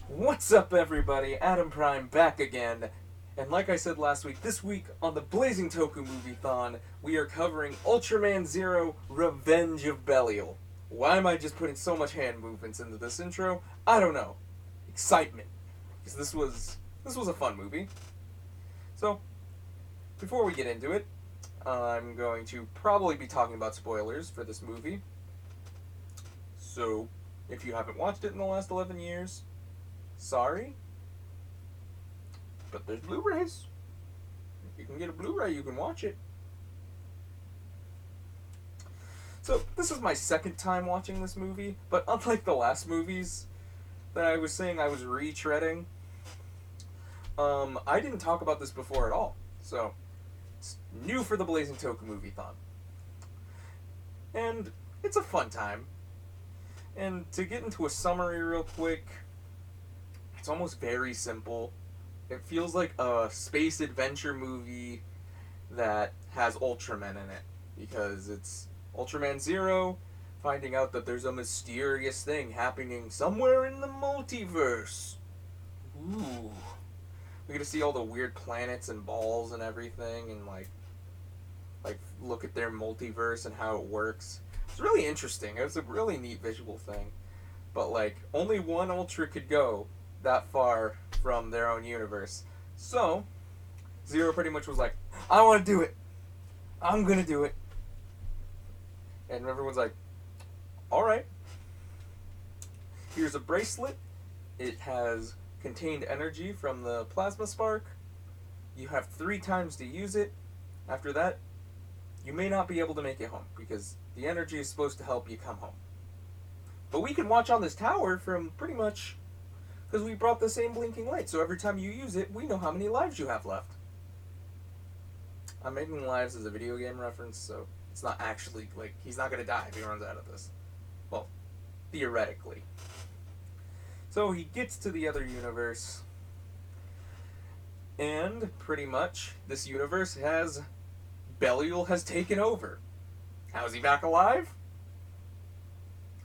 What's up, everybody? Adam Prime back again. And like I said last week, this week on the Blazing Toku Moviethon, we are covering Ultraman Zero Revenge of Belial. Why am I just putting so much hand movements into this intro? I don't know. Excitement. Because this was a fun movie. So, before we get into it, I'm going to probably be talking about spoilers for this movie. So, if you haven't watched it in the last 11 years, sorry, but there's Blu-rays. If you can get a Blu-ray, you can watch it. So this is my second time watching this movie, but unlike the last movies that I was saying I was retreading, I didn't talk about this before at all. So it's new for the Blazing Toku Moviethon, and it's a fun time. And to get into a summary real quick, it's almost very simple. It feels like a space adventure movie that has Ultraman in it, because it's Ultraman Zero finding out that there's a mysterious thing happening somewhere in the multiverse. Ooh. We get to see all the weird planets and balls and everything, and like look at their multiverse and how it works. It's really interesting. It was a really neat visual thing. But like only one Ultra could go that far from their own universe. So, Zero pretty much was like, I want to do it. I'm going to do it. And everyone's like, alright. Here's a bracelet. It has contained energy from the plasma spark. You have 3 times to use it. After that, you may not be able to make it home, because the energy is supposed to help you come home. But we can watch on this tower from pretty much, because we brought the same blinking light, so every time you use it, we know how many lives you have left. I'm making lives as a video game reference, so it's not actually, like, he's not going to die if he runs out of this. Well, theoretically. So he gets to the other universe, and pretty much this universe has, Belial has taken over. How is he back alive?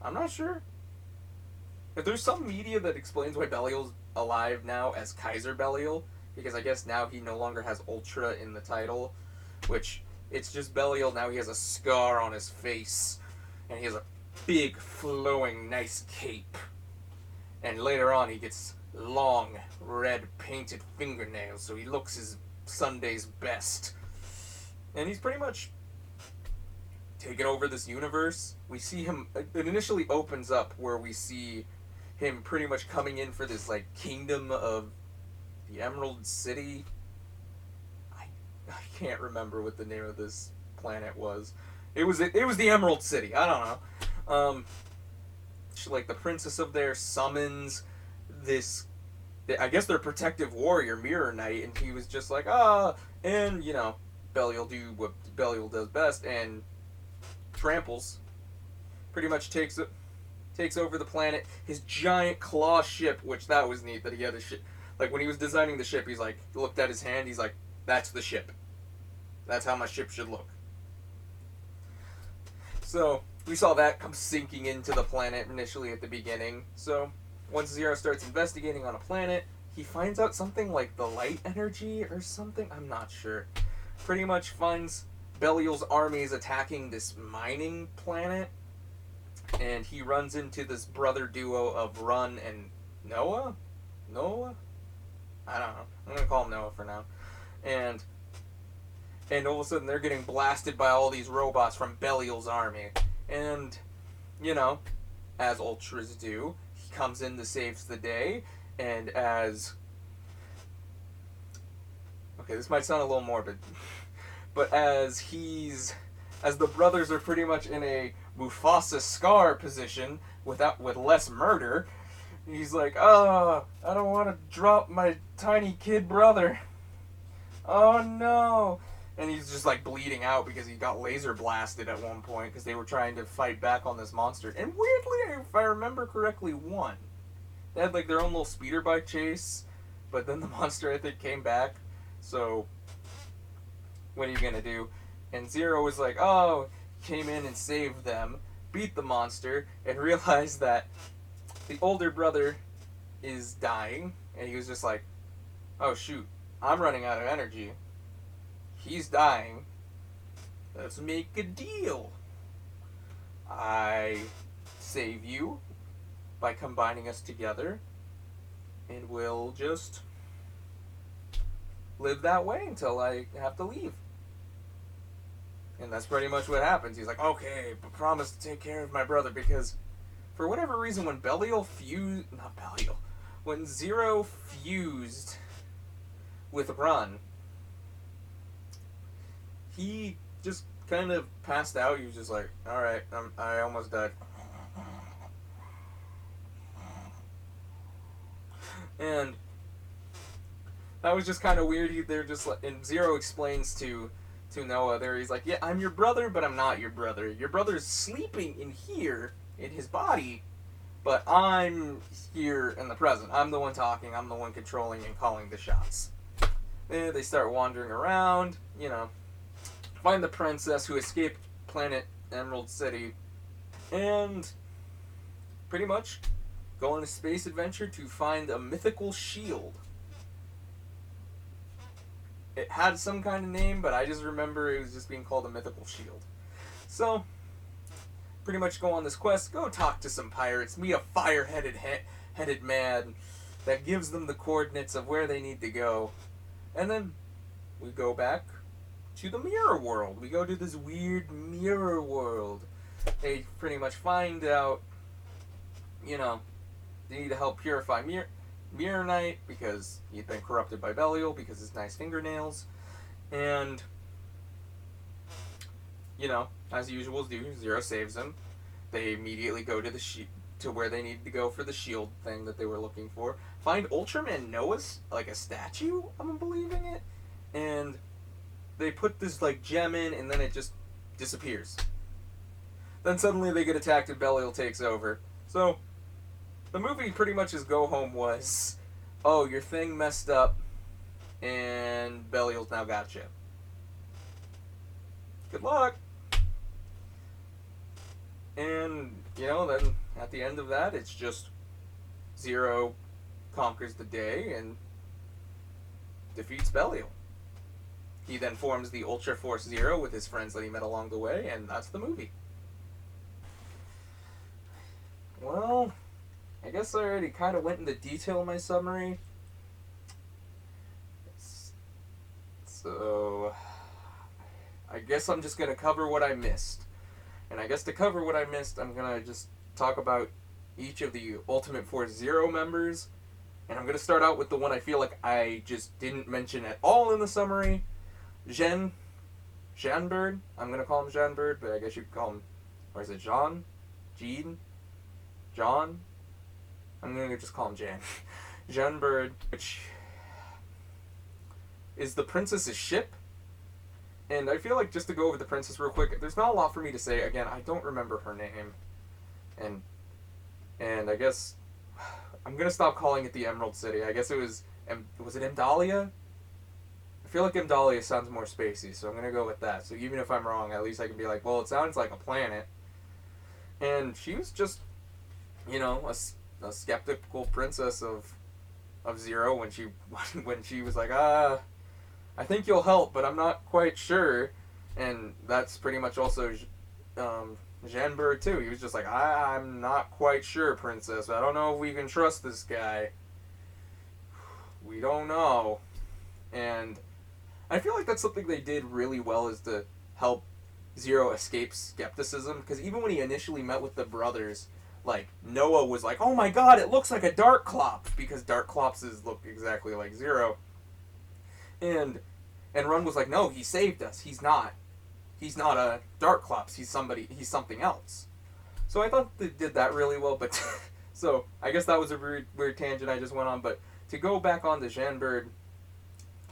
I'm not sure. If there's some media that explains why Belial's alive now as Kaiser Belial, because I guess now he no longer has Ultra in the title, which it's just Belial, now he has a scar on his face, and he has a big, flowing, nice cape. And later on he gets long, red, painted fingernails, so he looks his Sunday's best. And he's pretty much taken over this universe. We see him, it initially opens up where we see him pretty much coming in for this like kingdom of the Emerald City. I can't remember what the name of this planet was. It was the Emerald City. I don't know. Like the princess of there summons this, I guess their protective warrior, Mirror Knight, and he was just like, and you know, Belial do what Belial does best and tramples. Pretty much takes over the planet. His giant claw ship, which that was neat that he had a ship. Like when he was designing the ship, he's like, he looked at his hand, he's like, that's the ship. That's how my ship should look. So we saw that come sinking into the planet initially at the beginning. So once Zero starts investigating on a planet, he finds out something like the light energy or something. I'm not sure. Pretty much finds Belial's army is attacking this mining planet, and he runs into this brother duo of Run and Noah? Noah? I don't know. I'm gonna call him Noah for now. And all of a sudden they're getting blasted by all these robots from Belial's army. And, you know, as Ultras do, he comes in to save the day, and as... Okay, this might sound a little morbid. But as the brothers are pretty much in a Mufasa Scar position with less murder, he's like, I don't want to drop my tiny kid brother. Oh no. And he's just like bleeding out because he got laser blasted at one point because they were trying to fight back on this monster. And weirdly, if I remember correctly, won. They had like their own little speeder bike chase, but then the monster I think came back. So what are you gonna do? And Zero was like, came in and saved them, beat the monster, and realized that the older brother is dying, and he was just like, oh shoot, I'm running out of energy. He's dying. Let's make a deal. I save you by combining us together, and we'll just live that way until I have to leave. And that's pretty much what happens. He's like, okay, but promise to take care of my brother, because for whatever reason, when when Zero fused with Run, he just kind of passed out. He was just like, alright, I almost died. And that was just kind of weird. They're just like, and Zero explains to Noah there, he's like, yeah, I'm your brother, but I'm not your brother. Your brother's sleeping in here, in his body, but I'm here in the present. I'm the one talking, I'm the one controlling and calling the shots. And they start wandering around, find the princess who escaped planet Emerald City, and pretty much go on a space adventure to find a mythical shield. It had some kind of name, but I just remember it was just being called a mythical shield. So, pretty much go on this quest, go talk to some pirates, meet a fire-headed man that gives them the coordinates of where they need to go, and then we go back to the mirror world. We go to this weird mirror world. They pretty much find out, they need to help purify Mirror Knight because he'd been corrupted by Belial because of his nice fingernails. And, as usual do, Zero saves him. They immediately go to to where they need to go for the shield thing that they were looking for. Find Ultraman Noah's, like, a statue, I'm believing it. And they put this, like, gem in, and then it just disappears. Then suddenly they get attacked and Belial takes over. So, the movie pretty much his go-home was, oh, your thing messed up, and Belial's now got you. Good luck! And, then at the end of that, it's just Zero conquers the day and defeats Belial. He then forms the Ultra Force Zero with his friends that he met along the way, and that's the movie. Well, I guess I already kind of went into detail in my summary. So, I guess I'm just going to cover what I missed. And I guess to cover what I missed, I'm going to just talk about each of the Ultimate Force Zero members. And I'm going to start out with the one I feel like I just didn't mention at all in the summary. Janjun Bird. I'm going to call him Janjun Bird, but I guess you could call him, or is it John? John? I'm going to just call him Jan. Janjun Bird, which is the princess's ship. And I feel like, just to go over the princess real quick, there's not a lot for me to say. Again, I don't remember her name. And I guess I'm going to stop calling it the Emerald City. I guess it was it Mdalia? I feel like Mdalia sounds more spacey, so I'm going to go with that. So even if I'm wrong, at least I can be like, well, it sounds like a planet. And she was just, a skeptical princess of Zero when she was like, I think you'll help, but I'm not quite sure. And that's pretty much also Janjun Bird too. He was just like, I'm not quite sure, princess. I don't know if we can trust this guy. We don't know. And I feel like that's something they did really well, is to help Zero escape skepticism. Because even when he initially met with the brothers, like, Noah was like, oh my god, it looks like a Dark Clops, because Dark Clopses look exactly like Zero. And Run was like, no, he saved us. He's not a Dark Clops. He's something else. So I thought they did that really well, but so I guess that was a weird tangent I just went on. But to go back on to Janjun Bird,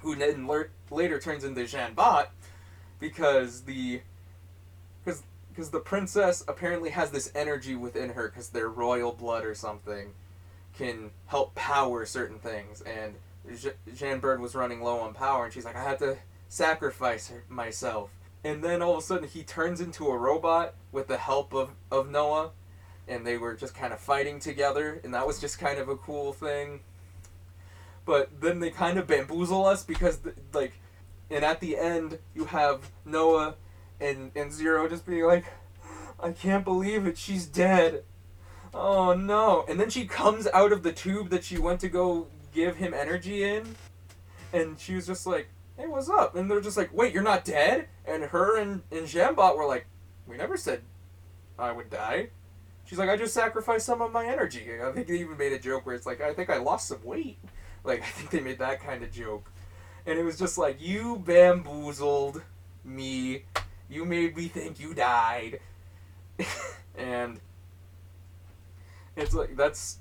who then later turns into Janbot, because the princess apparently has this energy within her, because their royal blood or something can help power certain things, and Janjun Bird was running low on power, and she's like, I had to sacrifice myself. And then all of a sudden he turns into a robot with the help of Noah, and they were just kind of fighting together, and that was just kind of a cool thing. But then they kind of bamboozle us because, like, and at the end, you have Noah and Zero just being like, I can't believe it, she's dead. Oh no. And then she comes out of the tube that she went to go give him energy in, and she was just like, hey, what's up? And they're just like, wait, you're not dead? And her and Jambot were like, we never said I would die. She's like, I just sacrificed some of my energy. I think they even made a joke where it's like, I think I lost some weight. Like, I think they made that kind of joke. And it was just like, you bamboozled me. You made me think you died. And it's like, that's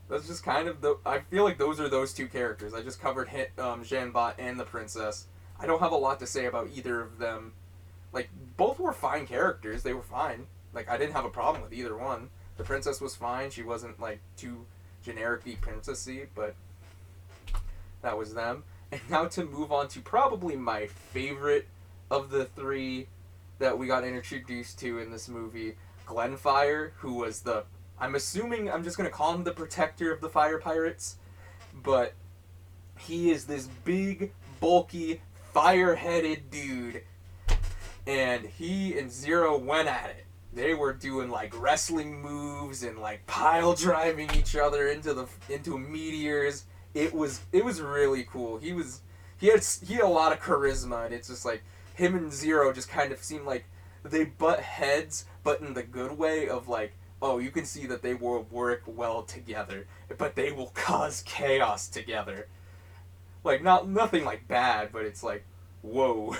just kind of the... I feel like those are those two characters. I just covered Janbot and the princess. I don't have a lot to say about either of them. Like, both were fine characters. They were fine. Like, I didn't have a problem with either one. The princess was fine. She wasn't, like, too generically princessy, but that was them. And now to move on to probably my favorite of the three that we got introduced to in this movie, Glenfire, who was the... I'm assuming I'm just going to call him the protector of the fire pirates, but he is this big, bulky, fire-headed dude, and he and Zero went at it. They were doing like wrestling moves and like pile driving each other into meteors. It was really cool. He had a lot of charisma, and it's just like him and Zero just kind of seemed like they butt heads, but in the good way of like, oh, you can see that they will work well together, but they will cause chaos together. Like, nothing like bad, but it's like, whoa.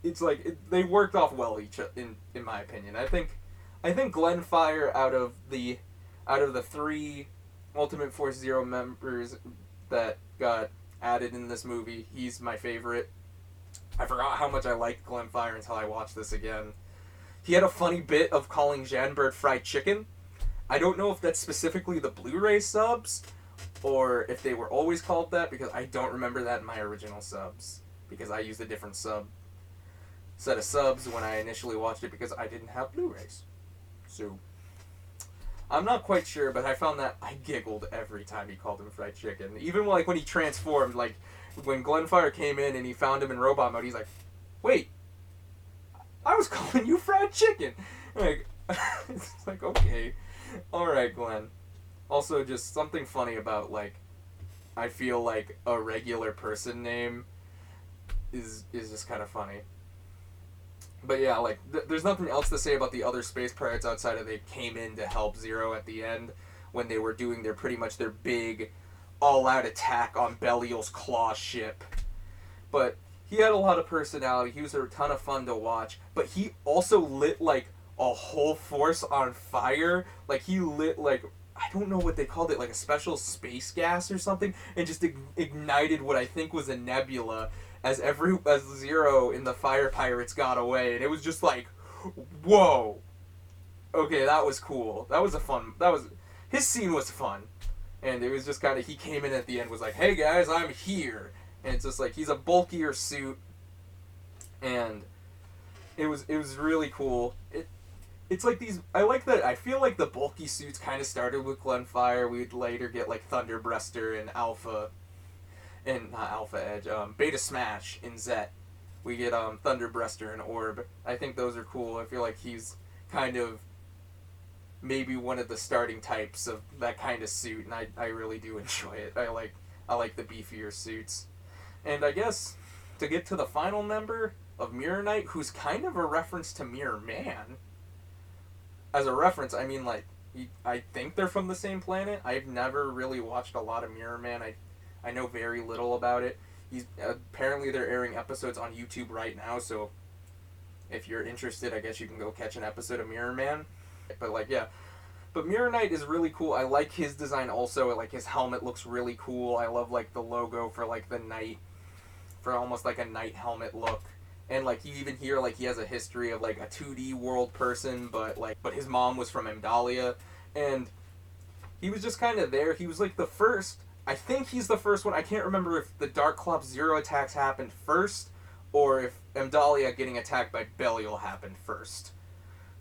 It's like they worked off well in my opinion. I think Glenfire out of the three Ultimate Force Zero members that got added in this movie, he's my favorite. I forgot how much I liked Glenfire until I watched this again. He had a funny bit of calling Janjun Bird fried chicken. I don't know if that's specifically the Blu-ray subs, or if they were always called that, because I don't remember that in my original subs, because I used a different set of subs when I initially watched it because I didn't have Blu-rays. So, I'm not quite sure, but I found that I giggled every time he called him fried chicken. Even like when he transformed, like when Glenfire came in and he found him in robot mode, he's like, wait, I was calling you fried chicken. Like, it's like, okay. Alright, Glenn. Also, just something funny about, like, I feel like a regular person name is just kind of funny. But yeah, like, there's nothing else to say about the other space pirates outside of they came in to help Zero at the end when they were doing pretty much their big all-out attack on Belial's claw ship. But he had a lot of personality. He was a ton of fun to watch. But he also lit, like, a whole force on fire. Like, he lit, like, I don't know what they called it, like a special space gas or something, and just ignited what I think was a nebula as Zero in the Fire Pirates got away. And it was just like, whoa. Okay, that was cool. His scene was fun. And it was just kind of, he came in at the end, was like, hey guys, I'm here. And it's just like, he's a bulkier suit, and it was really cool. It's like these, I like that, I feel like the bulky suits kind of started with Glenfire. We'd later get like Thunderbreaster and Beta Smash in Zet. We get Thunderbreaster and Orb. I think those are cool. I feel like he's kind of maybe one of the starting types of that kind of suit, and I really do enjoy it. I like the beefier suits. And I guess to get to the final member of Mirror Knight, who's kind of a reference to Mirror Man. As a reference, I mean, like, I think they're from the same planet. I've never really watched a lot of Mirror Man. I know very little about it. Apparently they're airing episodes on YouTube right now, so if you're interested, I guess you can go catch an episode of Mirror Man. But, like, yeah. But Mirror Knight is really cool. I like his design also. Like, his helmet looks really cool. I love, like, the logo for, like, the knight, for almost, like, a knight helmet look. And, like, you even hear, like, he has a history of, like, a 2D world person, but his mom was from Amdalia. And he was just kind of there. He was, like, the first... I think he's the first one. I can't remember if the Dark Clops Zero attacks happened first, or if Amdalia getting attacked by Belial happened first.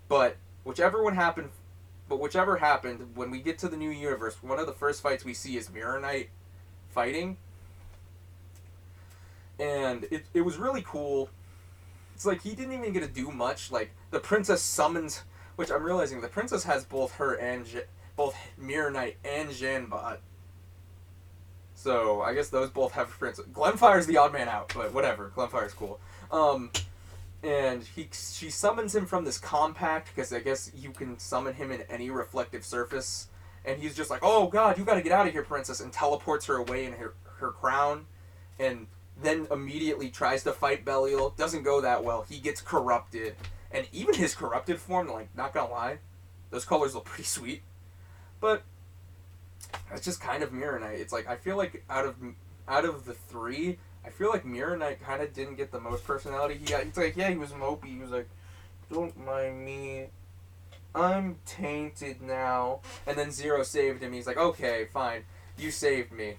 But whichever one happened But whichever happened, when we get to the new universe, one of the first fights we see is Mirror Knight fighting. And it was really cool. It's like he didn't even get to do much. Like, the princess summons, which I'm realizing the princess has both her and both Mirror Knight and Janbot. So I guess those both have princess. Glenfire's the odd man out, but whatever. Glenfire's cool. And she summons him from this compact, because I guess you can summon him in any reflective surface. And he's just like, oh god, you gotta get out of here, princess, and teleports her away in her crown. And then immediately tries to fight Belial. Doesn't go that well. He gets corrupted. And even his corrupted form, like, not gonna lie, those colors look pretty sweet. But that's just kind of Mirror Knight. It's like, I feel like out of the three, I feel like Mirror Knight kind of didn't get the most personality. It's like, yeah, he was mopey. He was like, don't mind me. I'm tainted now. And then Zero saved him. He's like, okay, fine. You saved me.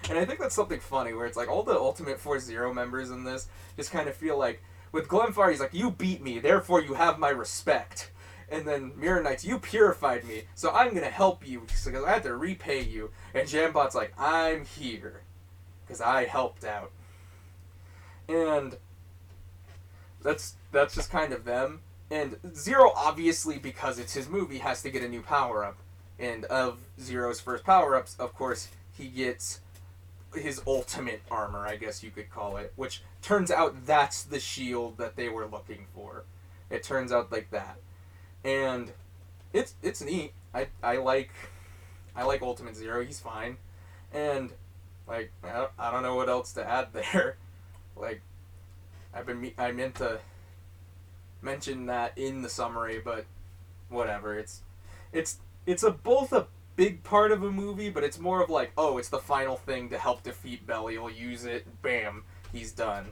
And I think that's something funny, where it's like all the Ultimate Force Zero members in this just kind of feel like, with Glenfire, he's like, you beat me, therefore you have my respect. And then Mirror Knights, you purified me, so I'm going to help you, because I have to repay you. And Janbot's like, I'm here, because I helped out. And that's just kind of them. And Zero, obviously, because it's his movie, has to get a new power-up. And of Zero's first power-ups, of course, he gets his ultimate armor, I guess you could call it, which turns out that's the shield that they were looking for. It turns out like that. And it's neat. I like Ultimate Zero. He's fine. And like, I don't know what else to add there. Like, I meant to mention that in the summary, but whatever. It's both a big part of a movie, but it's more of like, oh, it's the final thing to help defeat Belial. Use it, bam, he's done.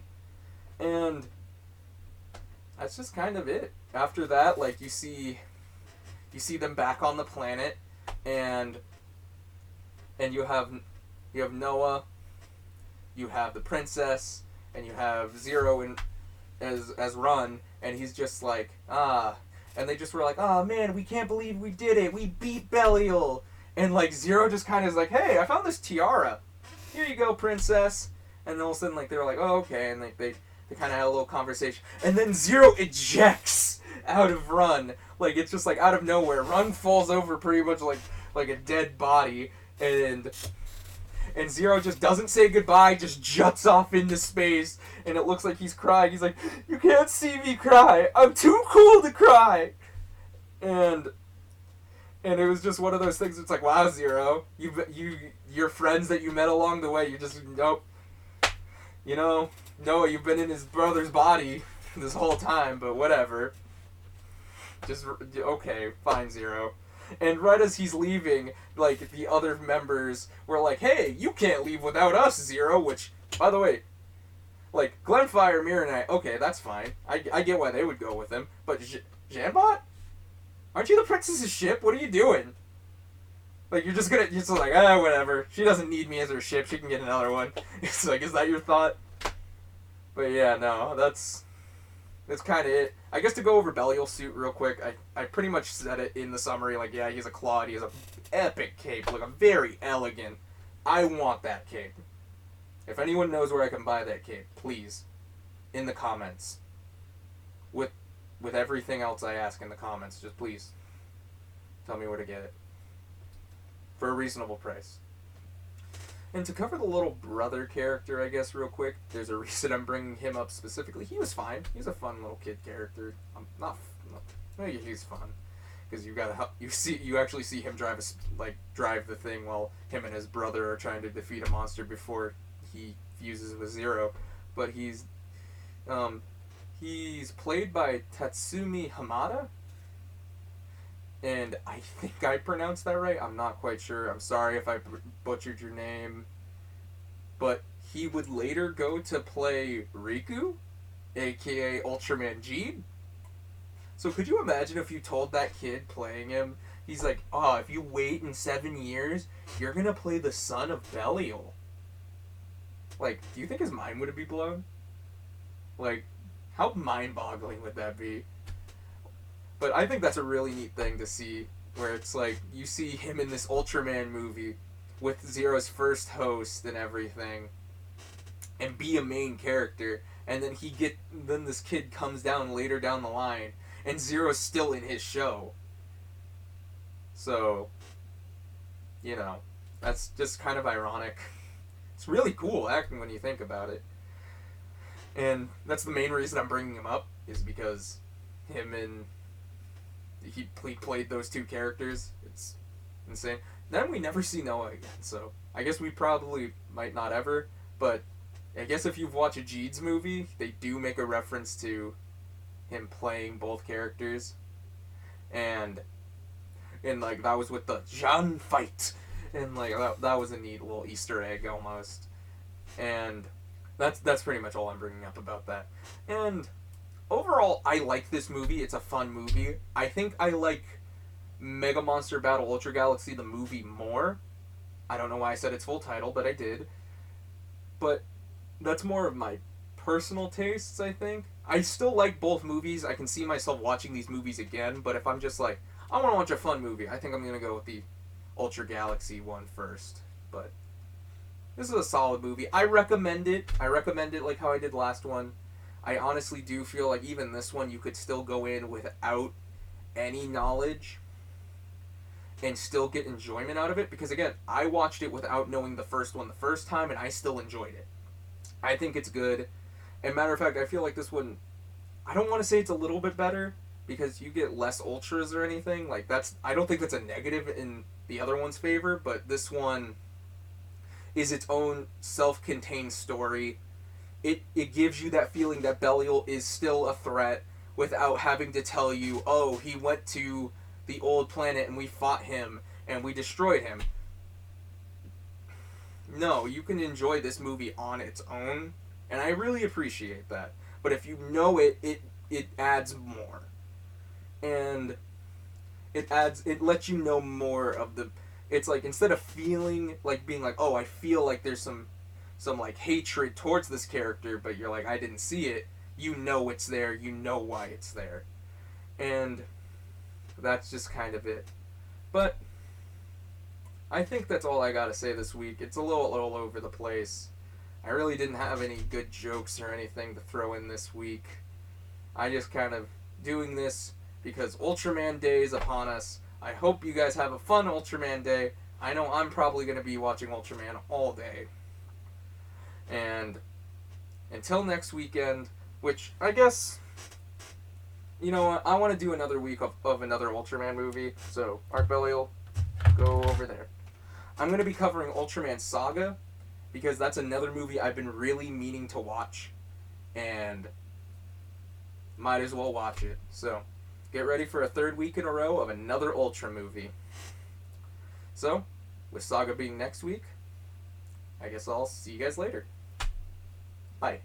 And that's just kind of it. After that, like, you see them back on the planet, and you have Noah, you have the princess, and you have Zero as Run, and he's just like, and they just were like, oh man, we can't believe we did it, we beat Belial. And like Zero just kind of is like, hey, I found this tiara, here you go, princess. And then all of a sudden, like, they were like, oh, okay, and like they kind of had a little conversation, and then Zero ejects out of Run, like, it's just like out of nowhere. Run falls over pretty much like a dead body, and Zero just doesn't say goodbye, just juts off into space, and it looks like he's crying. He's like, you can't see me cry, I'm too cool to cry. And it was just one of those things. It's like, wow, Zero, your friends that you met along the way, you just, nope. You know, Noah, you've been in his brother's body this whole time, but whatever. Just, okay, fine, Zero. And right as he's leaving, like, the other members were like, hey, you can't leave without us, Zero, which, by the way, like, Glenfire, Mirror Knight, okay, that's fine. I get why they would go with him, but Janbot? Aren't you the princess's ship? What are you doing? Like, you're just like, whatever. She doesn't need me as her ship. She can get another one. It's like, is that your thought? But yeah, no, that's kind of it. I guess to go over Belial's suit real quick, I pretty much said it in the summary. Like, yeah, he's a Claude. He has a epic cape. Like, a very elegant. I want that cape. If anyone knows where I can buy that cape, please, in the comments. With everything else I ask in the comments, just please tell me where to get it. For a reasonable price. And to cover the little brother character, I guess, real quick, there's a reason I'm bringing him up specifically. He was fine. He's a fun little kid character. He's fun, because you actually see him drive the thing while him and his brother are trying to defeat a monster before he fuses with Zero. But he's played by Tatsumi Hamada. And I think I pronounced that right. I'm not quite sure. I'm sorry if I butchered your name. But he would later go to play Riku, aka Ultraman G. So could you imagine if you told that kid playing him, he's like, oh, if you wait in 7 years, you're going to play the son of Belial. Like, do you think his mind would be blown? Like, how mind-boggling would that be? But I think that's a really neat thing to see, where it's like you see him in this Ultraman movie with Zero's first host and everything, and be a main character, and then this kid comes down later down the line, and Zero's still in his show. So, you know, that's just kind of ironic. It's really cool acting when you think about it. And that's the main reason I'm bringing him up, is because he played those two characters. It's insane. Then we never see Noah again, so I guess we probably might not ever, but I guess if you've watched a Jeeds movie, they do make a reference to him playing both characters. And like, that was with the Jan fight. And like, that was a neat little Easter egg almost. And that's pretty much all I'm bringing up about that. And overall, I like this movie. It's a fun movie. I think I like Mega Monster Battle Ultra Galaxy the movie more. I don't know why I said its full title, but I did. But that's more of my personal tastes, I think. I still like both movies. I can see myself watching these movies again, but if I'm just like, I want to watch a fun movie, I think I'm going to go with the Ultra Galaxy one first. But this is a solid movie. I recommend it. I recommend it like how I did last one. I honestly do feel like even this one you could still go in without any knowledge and still get enjoyment out of it, because again, I watched it without knowing the first one the first time and I still enjoyed it. I think it's good. And matter of fact, I feel like this one, I don't want to say it's a little bit better, because you get less ultras or anything. Like, I don't think that's a negative in the other one's favor, but this one is its own self-contained story. It gives you that feeling that Belial is still a threat without having to tell you, oh, he went to the old planet and we fought him and we destroyed him. No, you can enjoy this movie on its own, and I really appreciate that. But if you know it adds more. And it lets you know more of the, it's like, instead of feeling like, being like, oh, I feel like there's some like hatred towards this character, but you're like, I didn't see it, you know it's there, you know why it's there. And that's just kind of it. But I think that's all I gotta say this week. It's a little all over the place. I really didn't have any good jokes or anything to throw in this week. I just kind of doing this because Ultraman Day is upon us. I hope you guys have a fun Ultraman Day. I know I'm probably going to be watching Ultraman all day. And until next weekend, which I guess, you know what, I want to do another week of another Ultraman movie. So, Art Belial, go over there. I'm going to be covering Ultraman Saga, because that's another movie I've been really meaning to watch. And might as well watch it. So, get ready for a third week in a row of another Ultra movie. So, with Saga being next week, I guess I'll see you guys later. Bye.